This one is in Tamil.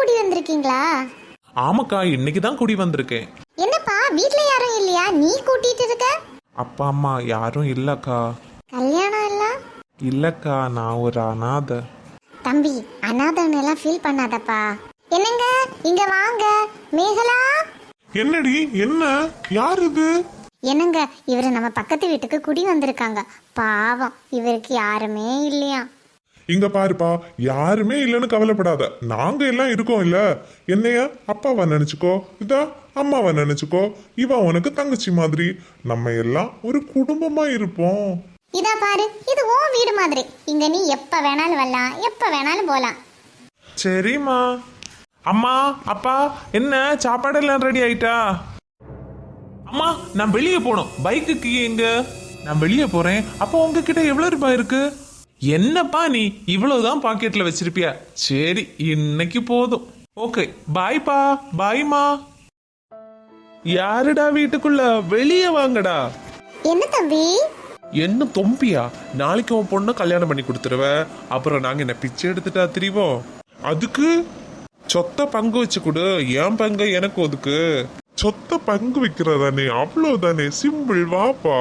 குடி வந்திருக்கீங்களா? ஆமாக்கா, இன்னைக்கு தான் குடி வந்திருக்கேன். என்னப்பா வீட்ல யாரும் இல்லையா? நீ கூட்டிட்டு இருக்க? அப்பா அம்மா யாரும் இல்லக்கா. கல்யாணம் எல்லாம்? இல்லக்கா, நான் ஒரு அனாதை. தம்பி, அனாதன்னு எல்லாம் ஃபீல் பண்ணாதப்பா. என்னங்க, இங்க வாங்க. மேகலா. என்னடி, என்ன, யார் இது? என்னங்க, இவரு நம்ம பக்கத்து வீட்டுக்கு குடி வந்திருக்காங்க. பாவம், இவருக்கு யாருமே இல்லையா. இங்க பாருப்பா, யாருமே இல்லைன்னு கவலைப்படாத, நாங்க எல்லாம் இருக்கோம் இல்ல. என்னைய அப்பாவா நினைச்சுக்கோ, இதா அம்மாவா நினைச்சுக்கோ. இவ உனக்கு தங்கச்சி மாதிரி. நம்ம எல்லாம் ஒரு குடும்பமா இருப்போம். இதா பாரு, இது உன் வீடு மாதிரி. இங்க நீ எப்ப வேணாலும் வரலாம், எப்ப வேணாலும் போலாம். சரிம்மா. அம்மா, அப்பா, என்ன சாப்பாடு எல்லாம் ரெடி ஆயிட்டா? அம்மா, நான் வெளியே போனோம். பைக்குக்கு எங்க? நான் வெளியே போறேன். அப்போ உங்ககிட்ட எவ்வளவு ரூபாய் இருக்கு? என்னப்பா நீ இவ்வளவுதான் பாக்கெட்ல வச்சிருப்பியா? சரி, இன்னைக்கு போதும். ஓகே, பாய்ப்பா. பாய்மா. யாருடா வீட்டுக்குள்ள? வெளியே வாங்கடா. என்ன தம்பி? என்ன தொம்பியா? நாளைக்கு உன் பொண்ணு கல்யாணம் பண்ணி கொடுத்துருவ. அப்புறம் நாங்க என்ன பிச்சை எடுத்துட்டா திரிவோம்? அதுக்கு சொத்த பங்கு வச்சு கொடு. என் பங்க எனக்கு ஒதுக்கு. சொத்த பங்கு வைக்கிறதானே, அவ்வளவுதானே, சிம்பிள். வாப்பா.